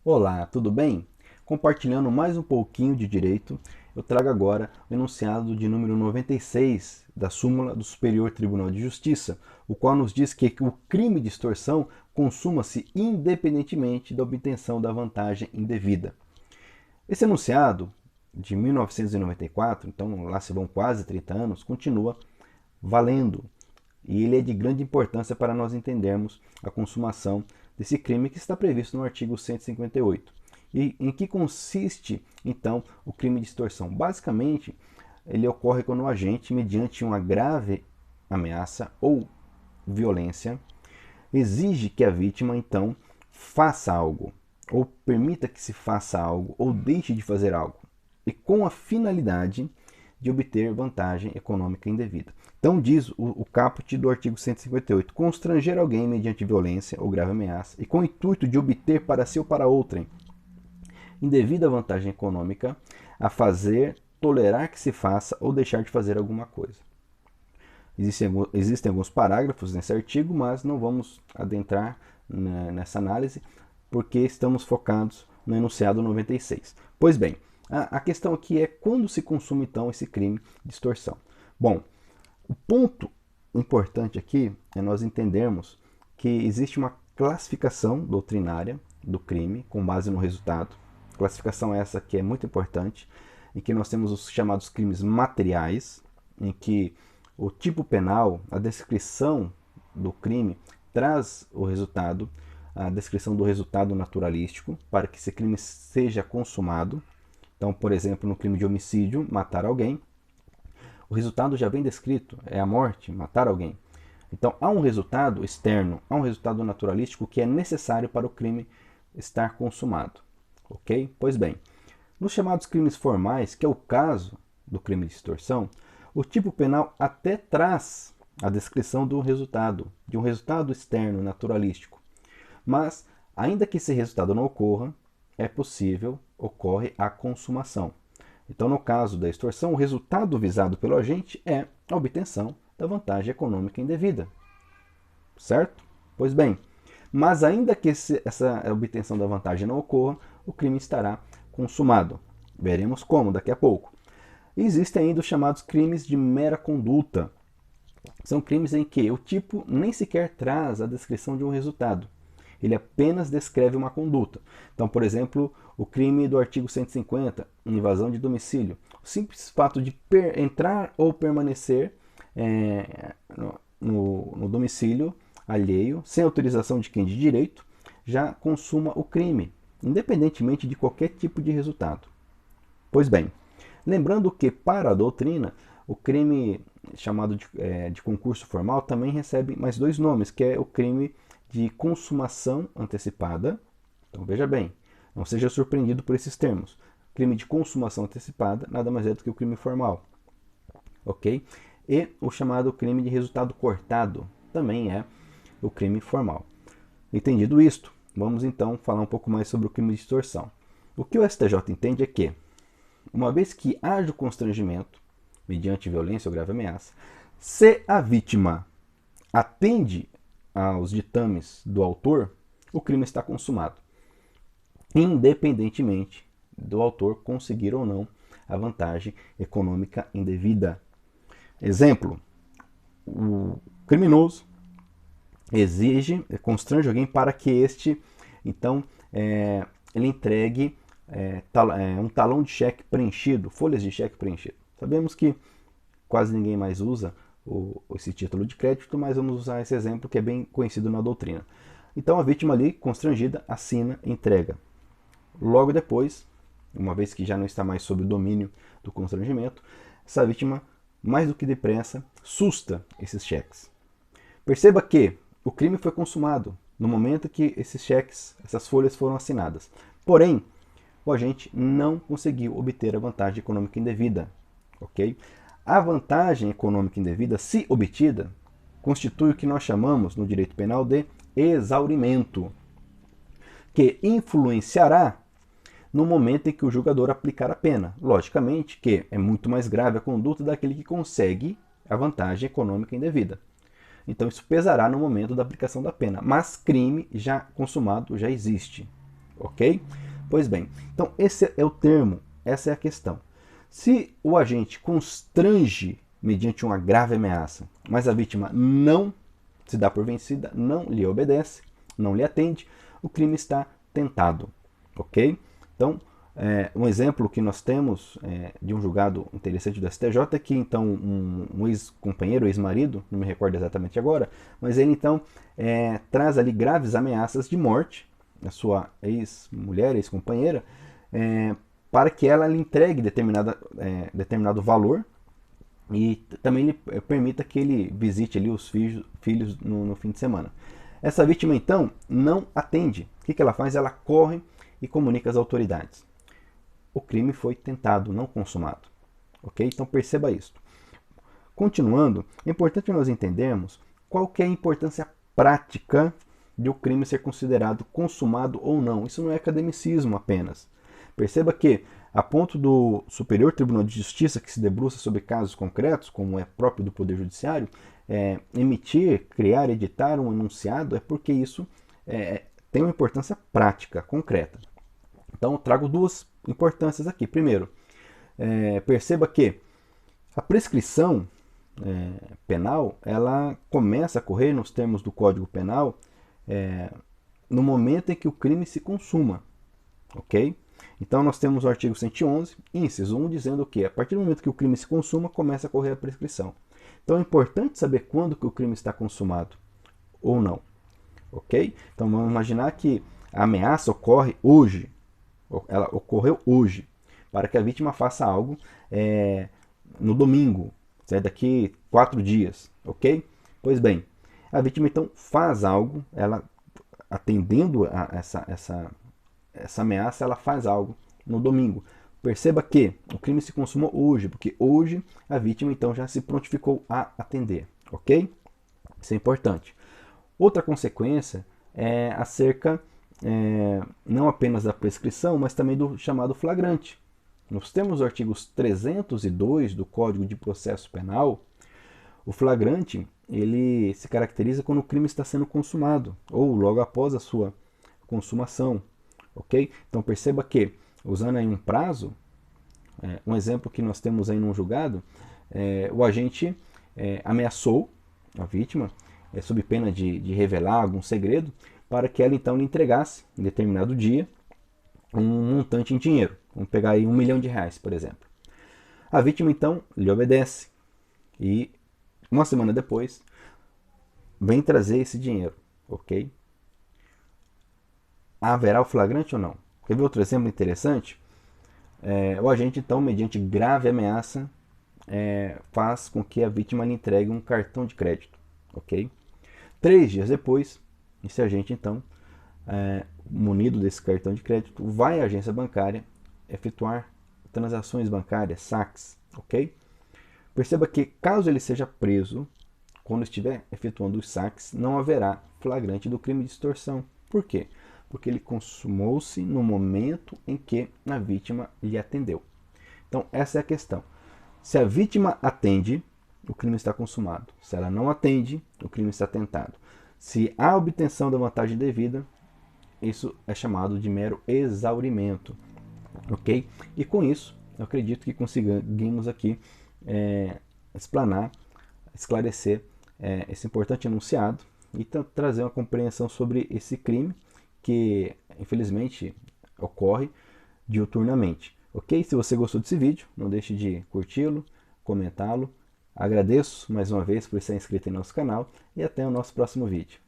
Olá, tudo bem? Compartilhando mais um pouquinho de direito, eu trago agora o enunciado de número 96 da súmula do Superior Tribunal de Justiça, o qual nos diz que o crime de extorsão consuma-se independentemente da obtenção da vantagem indevida. Esse enunciado de 1994, então lá se vão quase 30 anos, continua valendo. E ele é de grande importância para nós entendermos a consumação desse crime que está previsto no artigo 158. E em que consiste, então, o crime de extorsão? Basicamente, ele ocorre quando o agente, mediante uma grave ameaça ou violência, exige que a vítima, então, faça algo, ou permita que se faça algo, ou deixe de fazer algo, e com a finalidade de obter vantagem econômica indevida. Então diz o caput do artigo 158, constranger alguém mediante violência ou grave ameaça e com o intuito de obter para si ou para outrem indevida vantagem econômica a tolerar que se faça ou deixar de fazer alguma coisa. Existem alguns parágrafos nesse artigo, mas não vamos adentrar nessa análise porque estamos focados no enunciado 96. Pois bem, a questão aqui é quando se consuma então esse crime de extorsão. Bom, o ponto importante aqui é nós entendermos que existe uma classificação doutrinária do crime com base no resultado. Classificação essa que é muito importante, em que nós temos os chamados crimes materiais, em que o tipo penal, a descrição do crime, traz o resultado, a descrição do resultado naturalístico para que esse crime seja consumado. Então, por exemplo, no crime de homicídio, matar alguém, o resultado já vem descrito, é a morte, matar alguém. Então, há um resultado externo, há um resultado naturalístico que é necessário para o crime estar consumado. Ok? Pois bem, nos chamados crimes formais, que é o caso do crime de extorsão, o tipo penal até traz a descrição do resultado, de um resultado externo naturalístico. Mas, ainda que esse resultado não ocorra, é possível, ocorre a consumação. Então, no caso da extorsão, o resultado visado pelo agente é a obtenção da vantagem econômica indevida. Certo? Pois bem, mas ainda que essa obtenção da vantagem não ocorra, o crime estará consumado. Veremos como daqui a pouco. Existem ainda os chamados crimes de mera conduta. São crimes em que o tipo nem sequer traz a descrição de um resultado. Ele apenas descreve uma conduta. Então, por exemplo, o crime do artigo 150, invasão de domicílio. O simples fato de entrar ou permanecer no domicílio alheio, sem autorização de quem de direito, já consuma o crime, independentemente de qualquer tipo de resultado. Pois bem, lembrando que, para a doutrina, o crime chamado de concurso formal também recebe mais dois nomes, que é o crime de consumação antecipada. Então veja bem, não seja surpreendido por esses termos. Crime de consumação antecipada nada mais é do que o crime formal. Ok? E o chamado crime de resultado cortado também é o crime formal. Entendido isto, vamos então falar um pouco mais sobre o crime de extorsão. O que o STJ entende é que, uma vez que haja o constrangimento, mediante violência ou grave ameaça, se a vítima atende aos ditames do autor, o crime está consumado, independentemente do autor conseguir ou não a vantagem econômica indevida. Exemplo, o criminoso constrange alguém para que este, então, ele entregue um talão de cheque preenchido, folhas de cheque preenchido. Sabemos que quase ninguém mais usa esse título de crédito, mas vamos usar esse exemplo que é bem conhecido na doutrina. Então a vítima ali, constrangida, assina, entrega. Logo depois, uma vez que já não está mais sob o domínio do constrangimento, essa vítima, mais do que depressa, susta esses cheques. Perceba que o crime foi consumado no momento que esses cheques, essas folhas foram assinadas. Porém, o agente não conseguiu obter a vantagem econômica indevida. Ok? A vantagem econômica indevida, se obtida, constitui o que nós chamamos no direito penal de exaurimento, que influenciará no momento em que o julgador aplicar a pena. Logicamente que é muito mais grave a conduta daquele que consegue a vantagem econômica indevida. Então isso pesará no momento da aplicação da pena, mas crime já consumado já existe. ok? Pois bem, então esse é o termo, essa é a questão. Se o agente constrange mediante uma grave ameaça, mas a vítima não se dá por vencida, não lhe obedece, não lhe atende, o crime está tentado, ok? Então, um exemplo que nós temos de um julgado interessante do STJ é que então um ex-companheiro, ex-marido, não me recordo exatamente agora, mas ele então traz ali graves ameaças de morte à sua ex-mulher, ex-companheira, para que ela lhe entregue determinado valor e também lhe permita que ele visite ali os filhos no fim de semana. Essa vítima então não atende. O que ela faz? Ela corre e comunica às autoridades. O crime foi tentado, não consumado. Ok? Então perceba isso. Continuando, é importante nós entendermos qual que é a importância prática de o crime ser considerado consumado ou não. Isso não é academicismo apenas. Perceba que, a ponto do Superior Tribunal de Justiça, que se debruça sobre casos concretos, como é próprio do Poder Judiciário, emitir, criar, editar um enunciado, é porque isso tem uma importância prática, concreta. Então, eu trago duas importâncias aqui. Primeiro, perceba que a prescrição penal, ela começa a correr nos termos do Código Penal no momento em que o crime se consuma, ok? Então nós temos o artigo 111, inciso 1, dizendo que a partir do momento que o crime se consuma, começa a correr a prescrição. Então é importante saber quando que o crime está consumado ou não, ok? Então vamos imaginar que a ameaça ocorre hoje, ela ocorreu hoje, para que a vítima faça algo no domingo, daqui 4 dias, ok? Pois bem, a vítima então faz algo, ela atendendo a essa ameaça, ela faz algo no domingo. Perceba que o crime se consumou hoje, porque hoje a vítima então já se prontificou a atender, ok? Isso é importante. Outra consequência é acerca não apenas da prescrição, mas também do chamado flagrante. Nós temos os artigos 302 do Código de Processo Penal. O flagrante ele se caracteriza quando o crime está sendo consumado ou logo após a sua consumação, ok? Então perceba que, usando aí um prazo, um exemplo que nós temos aí num julgado, o agente ameaçou a vítima sob pena de revelar algum segredo para que ela então lhe entregasse em determinado dia um montante em dinheiro. Vamos pegar aí R$1 milhão, por exemplo. A vítima então lhe obedece e uma semana depois vem trazer esse dinheiro, ok? Haverá o flagrante ou não? Quer ver outro exemplo interessante? O agente então, mediante grave ameaça, faz com que a vítima lhe entregue um cartão de crédito, ok? 3 dias depois, esse agente então, munido desse cartão de crédito, vai à agência bancária efetuar transações bancárias, saques, ok? Perceba que caso ele seja preso, quando estiver efetuando os saques, não haverá flagrante do crime de extorsão. Por quê? Porque ele consumou-se no momento em que a vítima lhe atendeu. Então essa é a questão. Se a vítima atende, o crime está consumado. Se ela não atende, o crime está tentado. Se há obtenção da vantagem devida, isso é chamado de mero exaurimento, ok? E com isso, eu acredito que conseguimos aqui explanar, esclarecer esse importante enunciado e trazer uma compreensão sobre esse crime que, infelizmente, ocorre diuturnamente, ok? Se você gostou desse vídeo, não deixe de curti-lo, comentá-lo. Agradeço mais uma vez por estar inscrito em nosso canal e até o nosso próximo vídeo.